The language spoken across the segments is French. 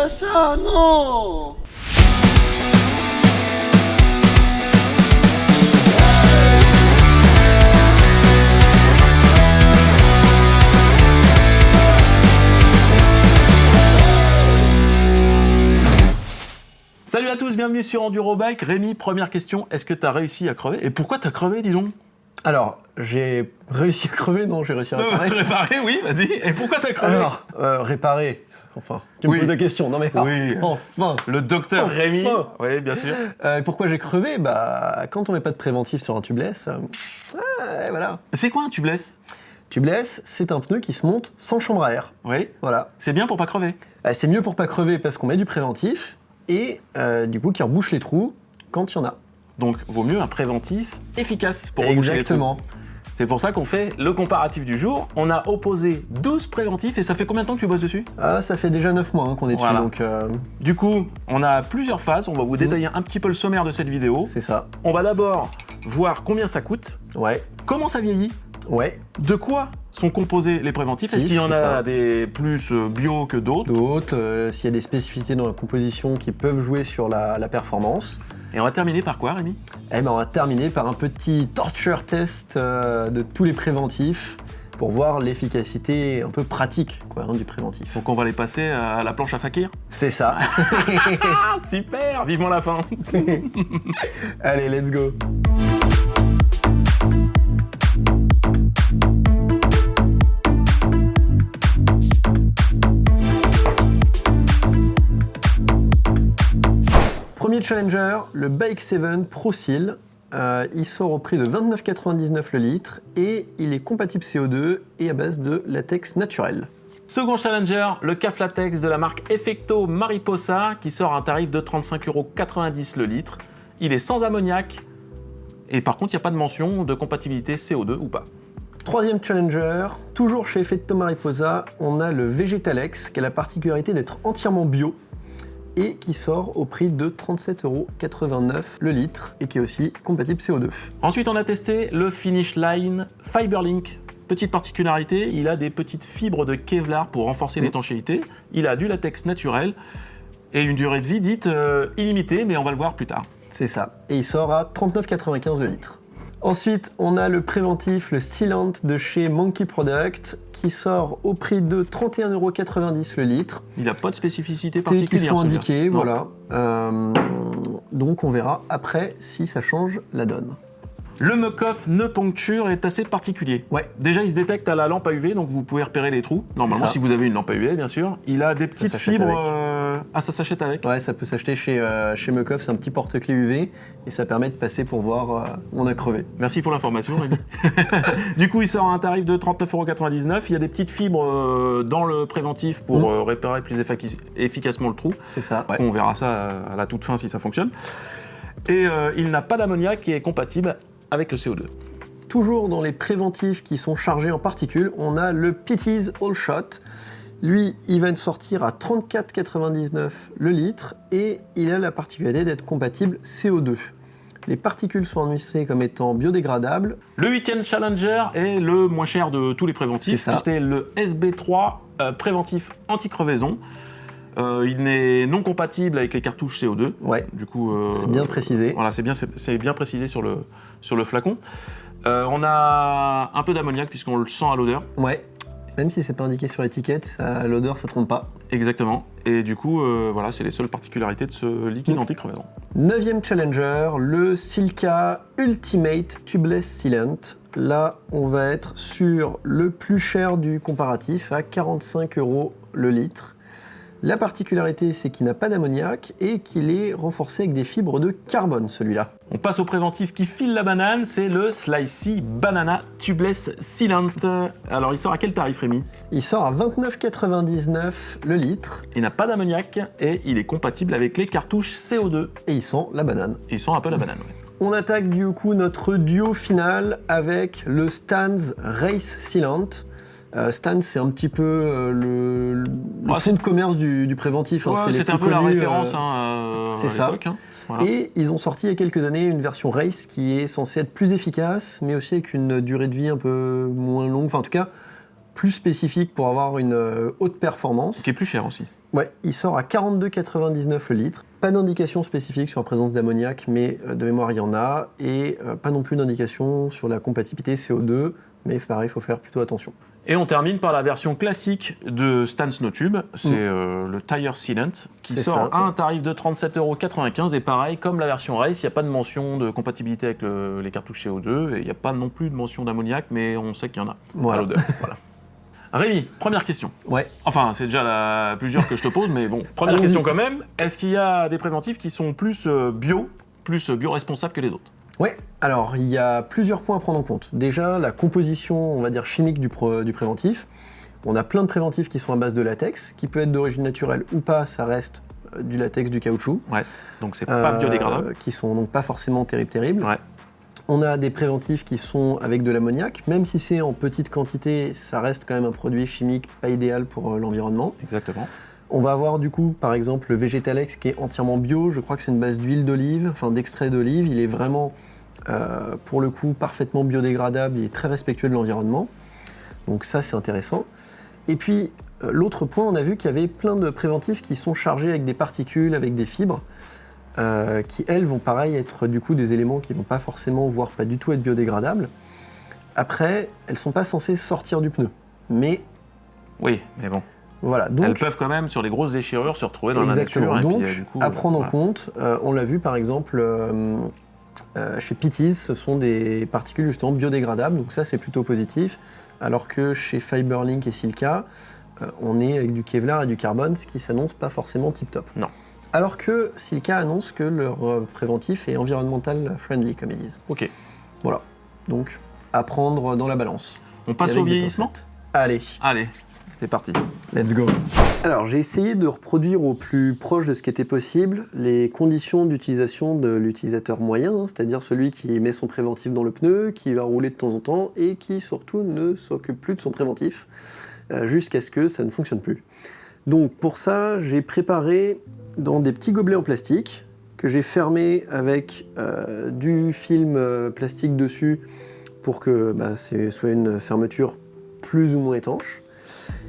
pas ça, non! Salut à tous, bienvenue sur Endurobike. Rémi, première question, est-ce que tu as réussi à crever? Et pourquoi tu as crevé, dis donc? Alors, j'ai réussi à crever, non, j'ai réussi à réparer. Réparer, oui, vas-y. Et pourquoi tu as crevé? Alors, réparer, enfin, tu me poses la question, non mais oui. enfin. Le docteur Rémi, oui, bien sûr. Pourquoi j'ai crevé? Bah, quand on met pas de préventif sur un tubeless, voilà. C'est quoi un tubeless? Tubeless, c'est un pneu qui se monte sans chambre à air. Oui. Voilà. C'est bien pour pas crever. C'est mieux pour pas crever parce qu'on met du préventif et du coup qui rebouche les trous quand il y en a. Donc, vaut mieux un préventif efficace pour reboucher les trous. Exactement. C'est pour ça qu'on fait le comparatif du jour. On a opposé 12 préventifs et ça fait combien de temps que tu bosses dessus? Ça fait déjà 9 mois qu'on est dessus, donc... Du coup, on a plusieurs phases. On va vous détailler un petit peu le sommaire de cette vidéo. C'est ça. On va d'abord voir combien ça coûte, Ouais. comment ça vieillit, Ouais. de quoi sont composés les préventifs. Est-ce qu'il y en a des plus bio que d'autres? S'il y a des spécificités dans la composition qui peuvent jouer sur la performance. Et on va terminer par quoi, Rémi? On va terminer par un petit torture test de tous les préventifs pour voir l'efficacité un peu pratique du préventif. Donc on va les passer à la planche à fakir? C'est ça. Ah, super! Vivement la fin. Allez, let's go. Premier challenger, le Bike 7 Pro Seal. Il sort au prix de 29,99 le litre et il est compatible CO2 et à base de latex naturel. Second challenger, le CAF Latex de la marque Effecto Mariposa qui sort à un tarif de 35,90 € le litre. Il est sans ammoniac et par contre il n'y a pas de mention de compatibilité CO2 ou pas. Troisième challenger, toujours chez Effecto Mariposa, on a le Vegetalex qui a la particularité d'être entièrement bio et qui sort au prix de 37,89 € le litre et qui est aussi compatible CO2. Ensuite, on a testé le Finish Line Fiberlink. Petite particularité, il a des petites fibres de Kevlar pour renforcer l'étanchéité. Il a du latex naturel et une durée de vie dite illimitée, mais on va le voir plus tard. C'est ça. Et il sort à 39,95 € le litre. Ensuite, on a le préventif, le Sealant de chez Monkey Product, qui sort au prix de 31,90 € le litre. Il n'a pas de spécificité particulière. Qui sont indiqués, voilà. Donc on verra après si ça change la donne. Le Muc-Off nœud poncture est assez particulier. Ouais. Déjà, il se détecte à la lampe à UV, donc vous pouvez repérer les trous. Normalement, si vous avez une lampe à UV, bien sûr. Il a des petites fibres... Ah, ça s'achète avec? Ouais, ça peut s'acheter chez Muc-Off, c'est un petit porte-clés UV et ça permet de passer pour voir où on a crevé. Merci pour l'information, Rémi. Du coup, il sort à un tarif de 39,99 €. Il y a des petites fibres dans le préventif pour réparer plus efficacement le trou. C'est ça. Ouais. On verra ça à la toute fin si ça fonctionne. Et il n'a pas d'ammoniac et est compatible avec le CO2. Toujours dans les préventifs qui sont chargés en particules, on a le Pitties All Shot. Lui, il va sortir à 34,99 € le litre et il a la particularité d'être compatible CO2. Les particules sont annoncées comme étant biodégradables. Le 8e Challenger est le moins cher de tous les préventifs. C'était le SB3 préventif anti-crevaison. Il est non compatible avec les cartouches CO2. Ouais. Du coup, c'est bien précisé. Voilà, c'est bien précisé sur le flacon. On a un peu d'ammoniac puisqu'on le sent à l'odeur. Ouais. Même si c'est pas indiqué sur l'étiquette, l'odeur ça trompe pas. Exactement. Et du coup, voilà, c'est les seules particularités de ce liquide anti-crevaison. 9e Challenger, le Silca Ultimate Tubeless Sealant. Là, on va être sur le plus cher du comparatif à 45 € le litre. La particularité, c'est qu'il n'a pas d'ammoniac et qu'il est renforcé avec des fibres de carbone, celui-là. On passe au préventif qui file la banane, c'est le Slicey Banana Tubeless Sealant. Alors, il sort à quel tarif, Rémi? Il sort à 29,99 € le litre. Il n'a pas d'ammoniac et il est compatible avec les cartouches CO2. Et il sent la banane. Il sent un peu la banane, ouais. On attaque du coup notre duo final avec le Stans Race Sealant. Stan, c'est un petit peu le fond de commerce du préventif. Ouais, c'était un peu la référence c'est à l'époque. Voilà. Et ils ont sorti il y a quelques années une version Race qui est censée être plus efficace, mais aussi avec une durée de vie un peu moins longue, enfin en tout cas plus spécifique pour avoir une haute performance. Qui est plus cher aussi. Ouais, il sort à 42,99 le litre. Pas d'indication spécifique sur la présence d'ammoniac, mais de mémoire il y en a. Et pas non plus d'indication sur la compatibilité CO2, mais pareil, il faut faire plutôt attention. Et on termine par la version classique de Stan Snowtube, c'est le Tire Sealant, qui sort à un tarif de 37,95 €. Et pareil, comme la version Race, il n'y a pas de mention de compatibilité avec les cartouches CO2, et il n'y a pas non plus de mention d'ammoniac, mais on sait qu'il y en a à l'odeur. Voilà. Rémi, première question. Ouais. Enfin, c'est déjà la plus dure que je te pose, mais bon, première question quand même. Est-ce qu'il y a des préventifs qui sont plus bio-responsables que les autres? Ouais, alors il y a plusieurs points à prendre en compte. Déjà, la composition, on va dire, chimique du préventif. On a plein de préventifs qui sont à base de latex, qui peut être d'origine naturelle ou pas, ça reste du latex, du caoutchouc. Ouais, donc c'est pas biodégradable. Qui sont donc pas forcément terribles. Ouais. On a des préventifs qui sont avec de l'ammoniac, même si c'est en petite quantité, ça reste quand même un produit chimique pas idéal pour l'environnement. Exactement. On va avoir du coup, par exemple, le Vegetalex qui est entièrement bio. Je crois que c'est une base d'huile d'olive, enfin d'extrait d'olive. Il est vraiment, pour le coup, parfaitement biodégradable. Il est très respectueux de l'environnement. Donc ça, c'est intéressant. Et puis, l'autre point, on a vu qu'il y avait plein de préventifs qui sont chargés avec des particules, avec des fibres, qui, elles, vont pareil être du coup des éléments qui ne vont pas forcément, voire pas du tout être biodégradables. Après, elles ne sont pas censées sortir du pneu. Mais... Oui, mais bon. Voilà, donc, elles peuvent quand même, sur les grosses déchirures, se retrouver dans exactement. la nature. Donc, et puis, du coup, à prendre en compte, on l'a vu par exemple chez Pitties, ce sont des particules justement biodégradables, donc ça c'est plutôt positif, alors que chez Fiberlink et Silka, on est avec du Kevlar et du carbone, ce qui s'annonce pas forcément tip-top. Non. Alors que Silka annonce que leur préventif est environmental friendly, comme ils disent. Ok. Voilà, donc à prendre dans la balance. On passe au vieillissement ? Allez. Allez. C'est parti. Let's go. Alors, j'ai essayé de reproduire au plus proche de ce qui était possible les conditions d'utilisation de l'utilisateur moyen, c'est-à-dire celui qui met son préventif dans le pneu, qui va rouler de temps en temps et qui surtout ne s'occupe plus de son préventif jusqu'à ce que ça ne fonctionne plus. Donc pour ça, j'ai préparé dans des petits gobelets en plastique que j'ai fermés avec du film plastique dessus pour que ce soit une fermeture plus ou moins étanche.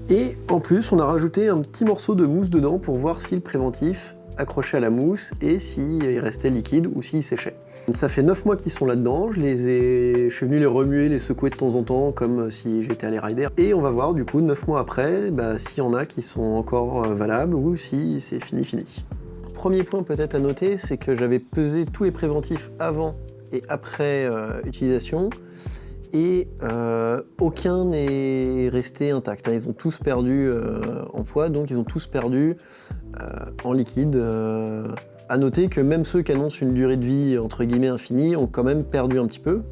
Et en plus, on a rajouté un petit morceau de mousse dedans pour voir si le préventif accrochait à la mousse et s'il restait liquide ou s'il séchait. Ça fait 9 mois qu'ils sont là-dedans, je suis venu les remuer, les secouer de temps en temps comme si j'étais allé rider. Et on va voir du coup 9 mois après s'il y en a qui sont encore valables ou si c'est fini. Premier point peut-être à noter, c'est que j'avais pesé tous les préventifs avant et après utilisation. Et aucun n'est resté intact. Ils ont tous perdu en poids, donc ils ont tous perdu en liquide. À noter que même ceux qui annoncent une durée de vie entre guillemets infinie ont quand même perdu un petit peu.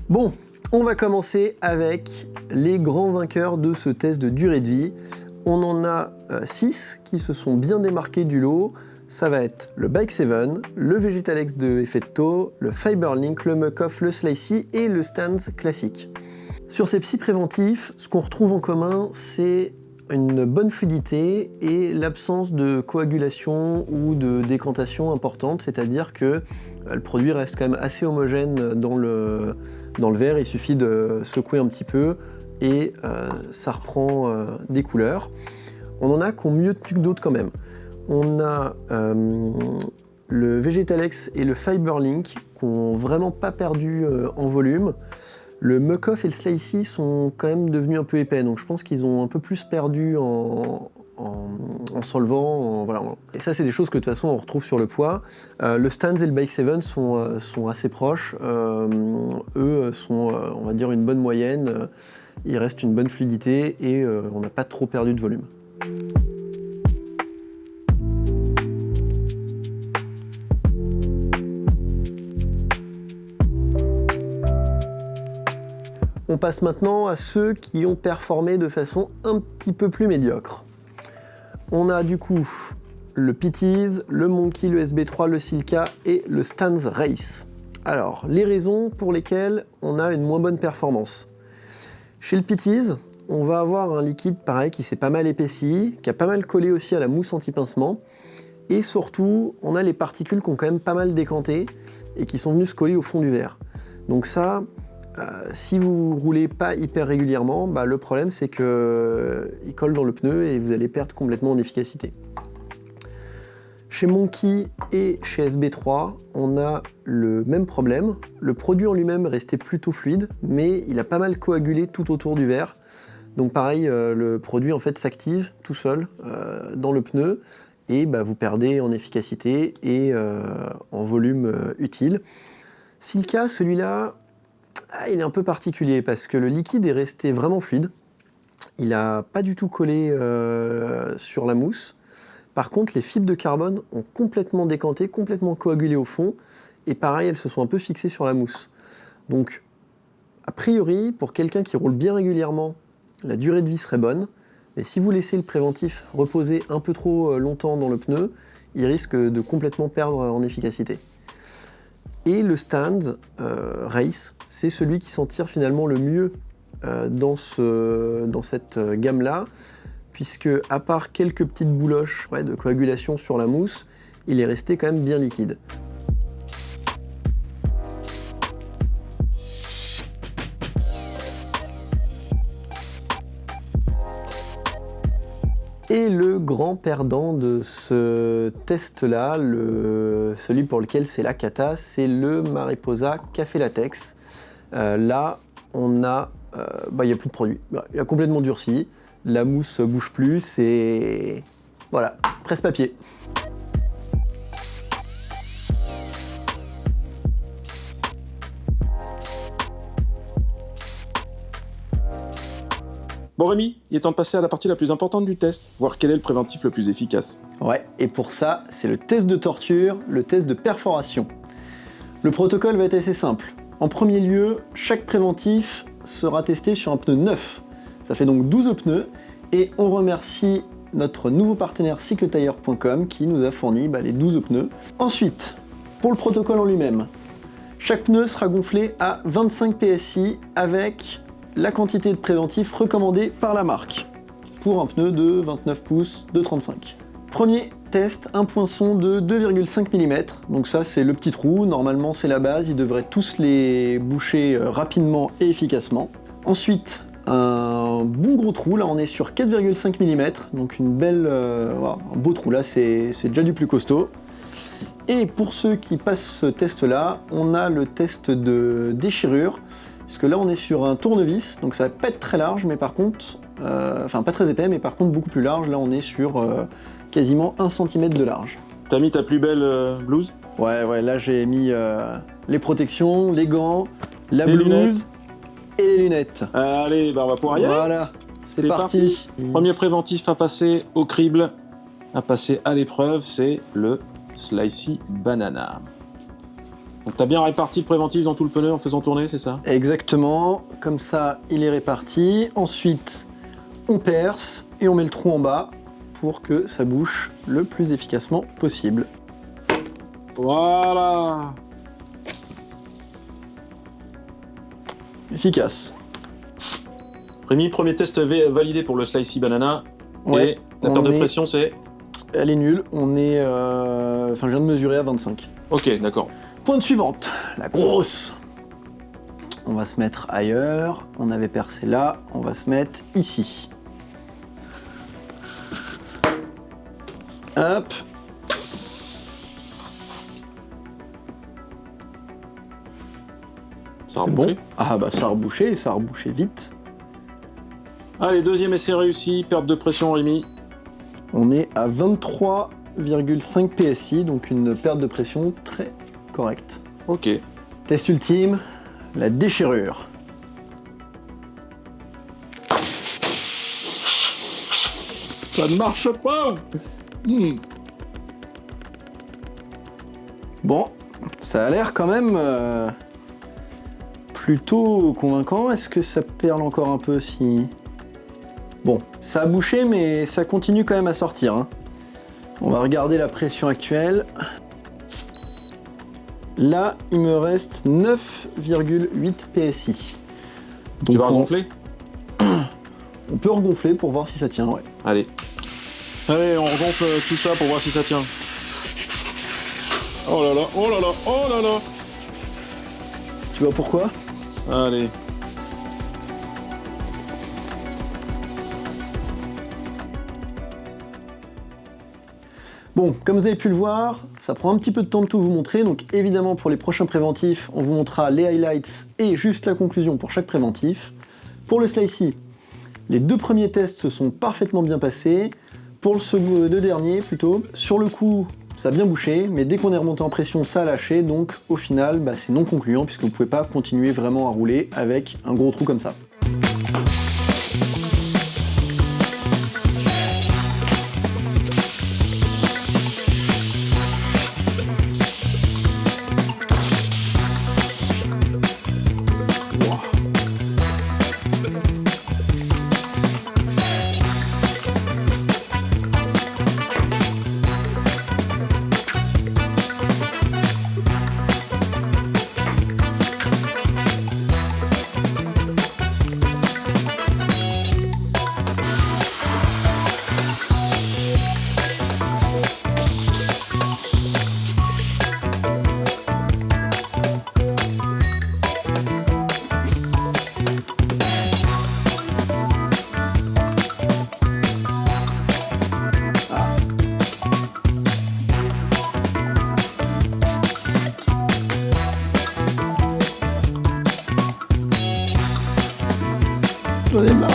Bon, on va commencer avec les grands vainqueurs de ce test de durée de vie. On en a 6 qui se sont bien démarqués du lot. Ça va être le Bike 7, le Vegetalex de Effetto, le Fiberlink, le Muc-Off, le Slicey et le Stans classique. Sur ces 6 préventifs, ce qu'on retrouve en commun, c'est une bonne fluidité et l'absence de coagulation ou de décantation importante, c'est-à-dire que le produit reste quand même assez homogène dans le verre, il suffit de secouer un petit peu et ça reprend des couleurs. On en a qui ont mieux tenu que d'autres quand même. On a le Vegetalex et le Fiberlink qui n'ont vraiment pas perdu en volume. Le Muc-Off et le Slicey sont quand même devenus un peu épais, donc je pense qu'ils ont un peu plus perdu en solvant. Voilà. Et ça, c'est des choses que de toute façon on retrouve sur le poids. Le Stans et le Bike 7 sont assez proches. Eux sont, on va dire, une bonne moyenne. Il reste une bonne fluidité et on n'a pas trop perdu de volume. On passe maintenant à ceux qui ont performé de façon un petit peu plus médiocre. On a du coup le Pitties, le Monkey, le SB3, le Silka et le Stans Race. Alors, les raisons pour lesquelles on a une moins bonne performance. Chez le Pitties, on va avoir un liquide pareil qui s'est pas mal épaissi, qui a pas mal collé aussi à la mousse anti-pincement. Et surtout, on a les particules qui ont quand même pas mal décanté et qui sont venues se coller au fond du verre. Donc ça, Si vous roulez pas hyper régulièrement, le problème c'est qu'il colle dans le pneu et vous allez perdre complètement en efficacité. Chez Monkey et chez SB3, on a le même problème. Le produit en lui-même restait plutôt fluide, mais il a pas mal coagulé tout autour du verre. Donc pareil, le produit en fait s'active tout seul dans le pneu et vous perdez en efficacité et en volume utile. Silka, celui-là, il est un peu particulier parce que le liquide est resté vraiment fluide. Il n'a pas du tout collé sur la mousse. Par contre, les fibres de carbone ont complètement décanté, complètement coagulé au fond. Et pareil, elles se sont un peu fixées sur la mousse. Donc, a priori, pour quelqu'un qui roule bien régulièrement, la durée de vie serait bonne. Mais si vous laissez le préventif reposer un peu trop longtemps dans le pneu, il risque de complètement perdre en efficacité. Et le stand Race, c'est celui qui s'en tire finalement le mieux dans cette gamme-là, puisque à part quelques petites bouloches de coagulation sur la mousse, il est resté quand même bien liquide. Et le grand perdant de ce test-là, celui pour lequel c'est la cata, c'est le Mariposa Café Latex. Là, on a, il n'y a plus de produit. Il a complètement durci, la mousse bouge plus et voilà, presse-papier. Bon Rémi, il est temps de passer à la partie la plus importante du test, voir quel est le préventif le plus efficace. Ouais, et pour ça, c'est le test de torture, le test de perforation. Le protocole va être assez simple. En premier lieu, chaque préventif sera testé sur un pneu neuf. Ça fait donc 12 pneus, et on remercie notre nouveau partenaire cycletire.com qui nous a fourni les 12 pneus. Ensuite, pour le protocole en lui-même, chaque pneu sera gonflé à 25 PSI avec la quantité de préventif recommandée par la marque pour un pneu de 29 pouces de 35. Premier test, un poinçon de 2,5 mm, donc ça c'est le petit trou, normalement c'est la base, ils devraient tous les boucher rapidement et efficacement. Ensuite, un bon gros trou, là on est sur 4,5 mm, donc une belle, un beau trou, là c'est déjà du plus costaud. Et pour ceux qui passent ce test là, on a le test de déchirure, puisque là on est sur un tournevis, donc ça va pas être très large, mais par contre, enfin pas très épais, mais par contre beaucoup plus large, là on est sur quasiment 1 cm de large. T'as mis ta plus belle blouse? Ouais, là j'ai mis les protections, les gants, la les blouse lunettes. Et les lunettes. Allez, on va pouvoir y aller. Voilà, c'est parti. Premier préventif à passer au crible, à passer à l'épreuve, c'est le Slicey Banana. Donc t'as bien réparti le préventif dans tout le pneu en faisant tourner, c'est ça? Exactement, comme ça il est réparti. Ensuite, on perce et on met le trou en bas pour que ça bouche le plus efficacement possible. Voilà. Efficace. Rémi, premier test validé pour le Slicey Banana. Ouais, et la perte de pression, c'est? Elle est nulle, on est... Enfin, je viens de mesurer à 25. Ok, d'accord. Pointe suivante, la grosse. On va se mettre ailleurs, on avait percé là, on va se mettre ici. Hop. Ça a C'est rebouché. bon. Ah bah ça a rebouché, et ça a rebouché vite. Allez, deuxième essai réussi, perte de pression Rémi. On est à 23,5 PSI, donc une perte de pression très correcte. Ok. Test ultime, la déchirure. Ça ne marche pas. Bon, ça a l'air quand même plutôt convaincant. Est-ce que ça perle encore un peu si... Bon, ça a bouché, mais ça continue quand même à sortir. Hein. On va regarder la pression actuelle. Là, il me reste 9,8 PSI. Tu vas regonfler? On peut regonfler pour voir si ça tient, ouais. Allez. Allez, on regonfle tout ça pour voir si ça tient. Oh là là, oh là là, oh là là. Tu vois pourquoi? Allez. Bon, comme vous avez pu le voir, ça prend un petit peu de temps de tout vous montrer, donc évidemment pour les prochains préventifs, on vous montrera les highlights et juste la conclusion pour chaque préventif. Pour le Slicey, les 2 premiers tests se sont parfaitement bien passés. Pour le 2 derniers plutôt, sur le coup, ça a bien bouché, mais dès qu'on est remonté en pression, ça a lâché, donc au final, c'est non concluant puisque vous ne pouvez pas continuer vraiment à rouler avec un gros trou comme ça. J'en ai marre,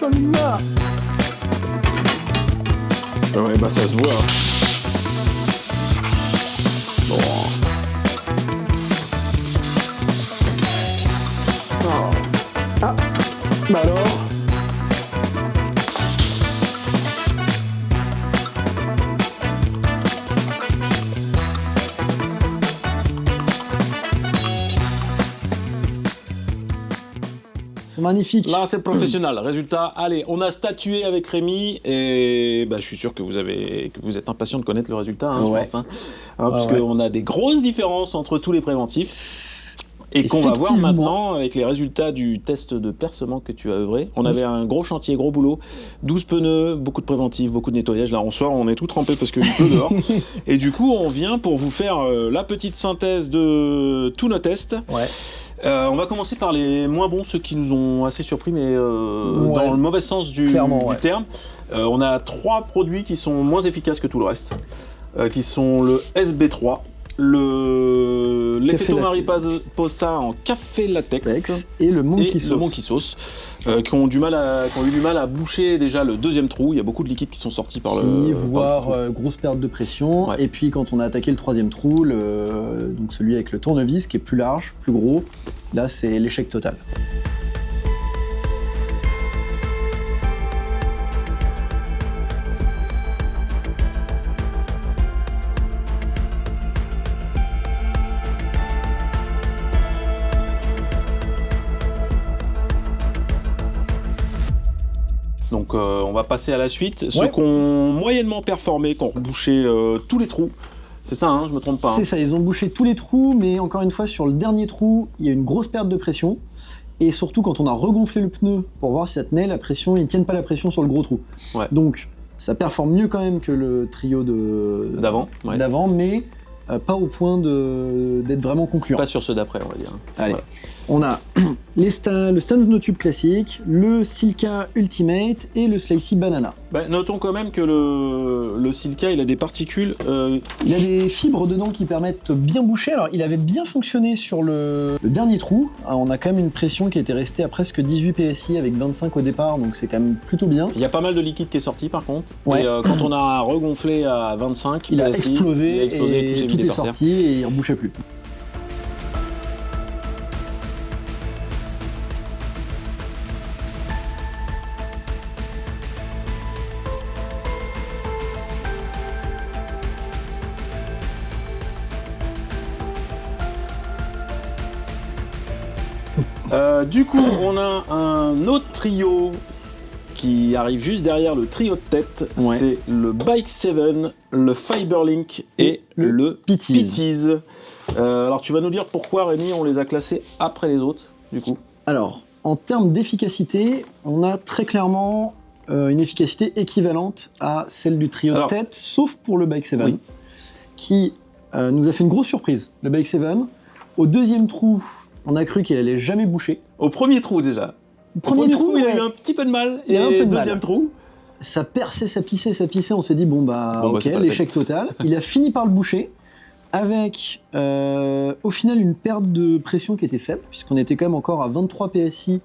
j'en ai marre. Ouais, ça se voit. Ah, alors. C'est magnifique. Là, c'est professionnel. Résultat, allez, on a statué avec Rémi et je suis sûr que vous êtes impatient de connaître le résultat, je pense. Parce qu'on a des grosses différences entre tous les préventifs. Et qu'on va voir maintenant avec les résultats du test de percement que tu as œuvré. On avait un gros chantier, gros boulot, 12 pneus, beaucoup de préventifs, beaucoup de nettoyage. Là, en soir, on est tout trempé parce qu'il pleut dehors. Et du coup, on vient pour vous faire la petite synthèse de tous nos tests. Ouais. On va commencer par les moins bons, ceux qui nous ont assez surpris, mais dans le mauvais sens du terme. On a 3 produits qui sont moins efficaces que tout le reste, qui sont le SB3, l'Effetto Mariposa en café latex et le Monkey Sauce, qui ont eu du mal à boucher déjà le 2e trou. Il y a beaucoup de liquides qui sont sortis par le voire grosse perte de pression. Et puis quand on a attaqué le 3e trou, donc celui avec le tournevis qui est plus large, plus gros, là c'est l'échec total. Donc on va passer à la suite. Ceux qui ont moyennement performé, qui ont rebouché tous les trous. C'est ça, je me trompe pas. C'est ça, ils ont bouché tous les trous, mais encore une fois, sur le dernier trou, il y a une grosse perte de pression. Et surtout, quand on a regonflé le pneu pour voir si ça tenait, la pression, ils ne tiennent pas la pression sur le gros trou. Ouais. Donc, ça performe mieux quand même que le trio d'avant, mais pas au point d'être vraiment concluant. Pas sur ceux d'après, on va dire. Allez, on a le Stan's No Tube classique, le Silca Ultimate et le Slicey Banana. Notons quand même que le Silca, il a des particules... Il a des fibres dedans qui permettent bien boucher. Alors, il avait bien fonctionné sur le dernier trou. Alors, on a quand même une pression qui était restée à presque 18 PSI avec 25 au départ, donc c'est quand même plutôt bien. Il y a pas mal de liquide qui est sorti par contre. Ouais. Et quand on a regonflé à 25 il a explosé et tout est sorti et il ne rebouchait plus. Du coup, on a un autre trio qui arrive juste derrière le trio de tête. C'est le Bike 7, le Fiberlink et le Pitties. Alors, tu vas nous dire pourquoi, Rémi, on les a classés après les autres, du coup. Alors, en termes d'efficacité, on a très clairement une efficacité équivalente à celle du trio de tête, sauf pour le Bike 7, qui nous a fait une grosse surprise. Le Bike 7, au 2e trou, on a cru qu'il allait jamais boucher. Au premier trou déjà. Premier trou, il a ouais. eu un petit peu de mal. Il a un peu de deuxième mal. trou. Ça perçait, ça pissait, on s'est dit Bon, ok, bah, c'est pas la l'échec total. Il a fini par le boucher avec au final une perte de pression qui était faible, puisqu'on était quand même encore à 23 PSI,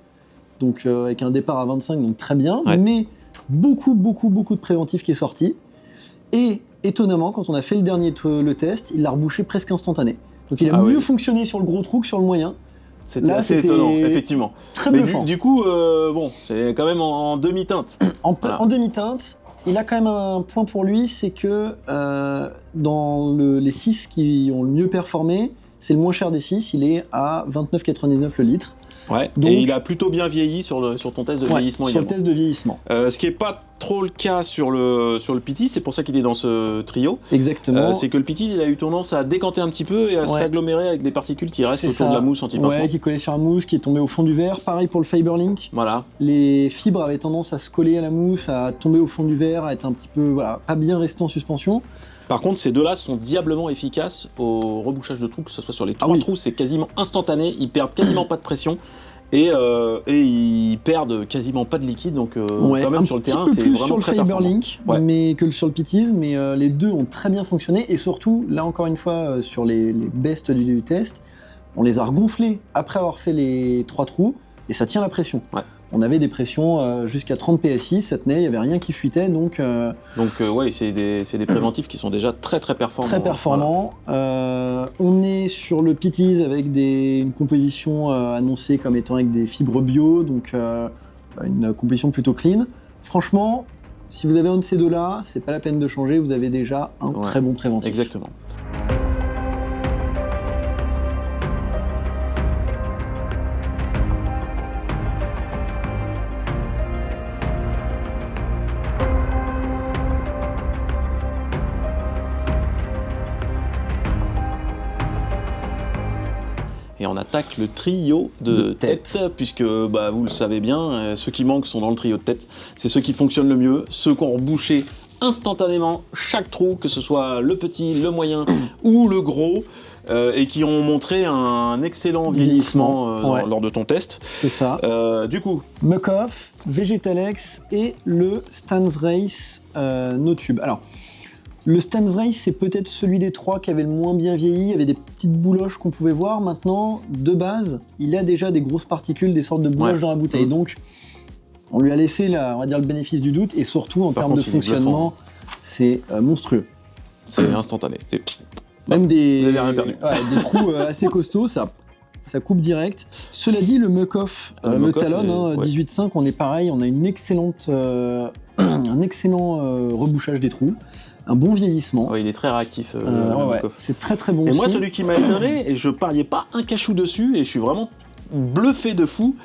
donc avec un départ à 25, donc très bien, Ouais. mais beaucoup de préventif qui est sorti. Et étonnamment, quand on a fait le test, il l'a rebouché presque instantané. Donc il a mieux fonctionné sur le gros trou que sur le moyen. C'était Là, assez c'était étonnant, effectivement. Très Mais bluffant. du coup, bon, c'est quand même en demi-teinte. En demi-teinte, il a quand même un point pour lui, c'est que dans les 6 qui ont le mieux performé, c'est le moins cher des 6, il est à 29,99 le litre. Ouais. Donc- Et il a plutôt bien vieilli sur ton test de vieillissement sur le également. test de vieillissement. Ce qui n'est pas trop le cas sur le Pity, c'est pour ça qu'il est dans ce trio. Exactement. C'est que le Pity, il a eu tendance à décanter un petit peu et à s'agglomérer avec des particules qui restent C'est autour ça. de la mousse anti-pincement. Ouais, qui collait sur la mousse, qui est tombé au fond du verre. Pareil pour le Fiberlink. Voilà. Les fibres avaient tendance à se coller à la mousse, à tomber au fond du verre, à être un petit peu, voilà, pas bien resté en suspension. Par contre, ces deux-là sont diablement efficaces au rebouchage de trous, que ce soit sur les 3 oui. trous, c'est quasiment instantané, ils perdent quasiment pas de pression. Et ils perdent quasiment pas de liquide, donc quand même sur le terrain, c'est plus vraiment sur le très performant. Fiberlink, Ouais. mais que sur le Pitties, mais les deux ont très bien fonctionné. Et surtout, là encore une fois, sur les bests du test, on les a regonflés après avoir fait les 3 trous, et ça tient la pression. Ouais. On avait des pressions jusqu'à 30 PSI, ça tenait, il n'y avait rien qui fuitait, donc Donc ouais, c'est des préventifs qui sont déjà très performants. très performant. On est sur le Pitties avec une composition annoncée comme étant avec des fibres bio, donc une composition plutôt clean. Franchement, si vous avez un de ces deux-là, c'est pas la peine de changer, vous avez déjà un Ouais. très bon préventif. Exactement. Et on attaque le trio de tête, puisque vous le savez bien, ceux qui manquent sont dans le trio de tête. C'est ceux qui fonctionnent le mieux, ceux qui ont rebouché instantanément chaque trou, que ce soit le petit, le moyen ou le gros, et qui ont montré un excellent vieillissement Ouais. lors de ton test. C'est ça. Du coup, Muc-Off, Vegetalex et le Stans Race No Tube. Alors, le Stans Race, c'est peut-être celui des 3 qui avait le moins bien vieilli. Il y avait des petites bouloches qu'on pouvait voir. Maintenant, de base, il a déjà des grosses particules, des sortes de bouloches dans la bouteille. Donc, on lui a laissé, on va dire, le bénéfice du doute. Et surtout, en Par termes de contre, il est fonctionnement, c'est monstrueux. c'est instantané. Même Vous avez rien perdu. des trous assez costauds, ça coupe direct. Cela dit, le Muc-Off, Le le Muc-Off Talon, est- ouais. 18.5, on est pareil, on a un excellent rebouchage des trous, un bon vieillissement. Ouais, il est très réactif. Ouais, le ouais, Muc-Off. c'est très très bon Et moi, aussi. celui qui m'a étonné, et je pariais pas un cachou dessus, et je suis vraiment bluffé de fou,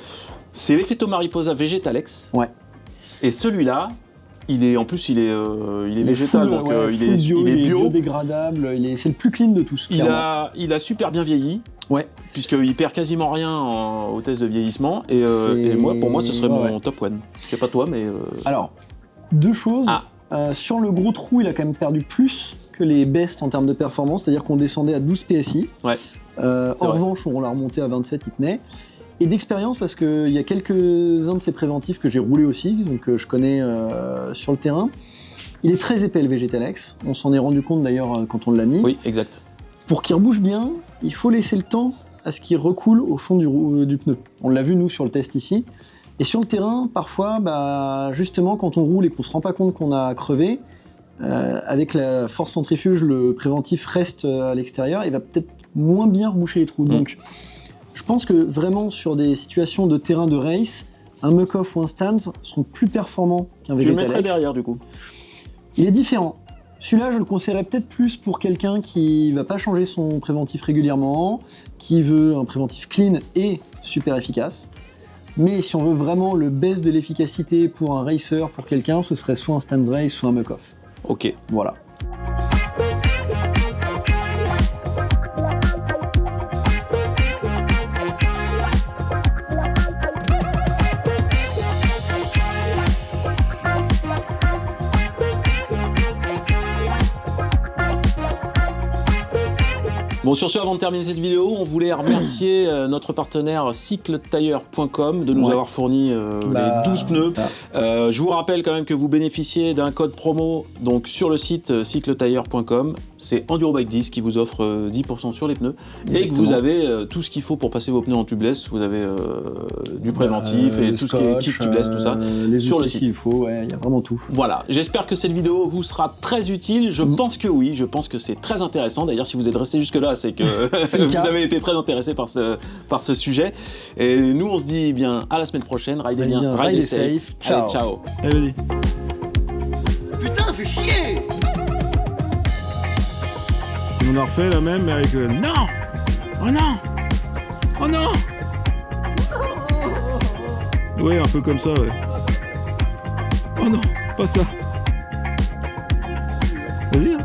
c'est l'Effetto Mariposa Vegetalex. Ouais. Et celui-là, il est végétal, full, donc ouais, il full est bio. biodégradable, c'est le plus clean de tous. clairement. Il a super bien vieilli, Ouais. puisqu'il perd quasiment rien au test de vieillissement, et pour moi, ce serait Ouais, mon top one. Je sais pas toi, mais... Alors, deux choses. Ah. Sur le gros trou, il a quand même perdu plus que les bests en termes de performance, c'est-à-dire qu'on descendait à 12 PSI. Ouais. En vrai. revanche, on l'a remonté à 27, il tenait. Et d'expérience, parce qu'il y a quelques-uns de ces préventifs que j'ai roulés aussi, donc je connais sur le terrain. Il est très épais le Vegetalex, on s'en est rendu compte d'ailleurs quand on l'a mis. Oui, exact. Pour qu'il rebouche bien, il faut laisser le temps à ce qu'il recoule au fond du pneu. On l'a vu nous sur le test ici. Et sur le terrain, parfois, justement, quand on roule et qu'on se rend pas compte qu'on a crevé, avec la force centrifuge, le préventif reste à l'extérieur, il va peut-être moins bien reboucher les trous. Donc, je pense que vraiment sur des situations de terrain de race, un Muc-Off ou un Stans seront plus performants qu'un Tu le Vegetalex. mettrais derrière, du coup. Il est différent. Celui-là, je le conseillerais peut-être plus pour quelqu'un qui va pas changer son préventif régulièrement, qui veut un préventif clean et super efficace. Mais si on veut vraiment le best de l'efficacité pour un racer, pour quelqu'un, ce serait soit un Stans Race, soit un Muc-Off. Ok. Voilà. Bon, sur ce, avant de terminer cette vidéo, on voulait remercier notre partenaire cycletire.com de nous avoir fourni les 12 pneus. Je vous rappelle quand même que vous bénéficiez d'un code promo donc sur le site cycletire.com. C'est Endurobike 10 qui vous offre 10% sur les pneus. Exactement. Et que vous avez tout ce qu'il faut pour passer vos pneus en tubeless. Vous avez du préventif et tout ce qui est kit tubeless, tout ça. Les sur outils le site. s'il faut, il y a vraiment tout. Voilà, j'espère que cette vidéo vous sera très utile. Je pense que oui, je pense que c'est très intéressant. D'ailleurs, si vous êtes resté jusque-là, c'est que vous avez été très intéressé par ce sujet. Et nous, on se dit bien à la semaine prochaine. Ridez bien, ridez safe. Ciao. Allez, ciao. Allez. Putain, fais chier! On a refait la même, mais avec non! Oh non! Oh non! Ouais, un peu comme ça, ouais. Oh non, pas ça. Vas-y, hein.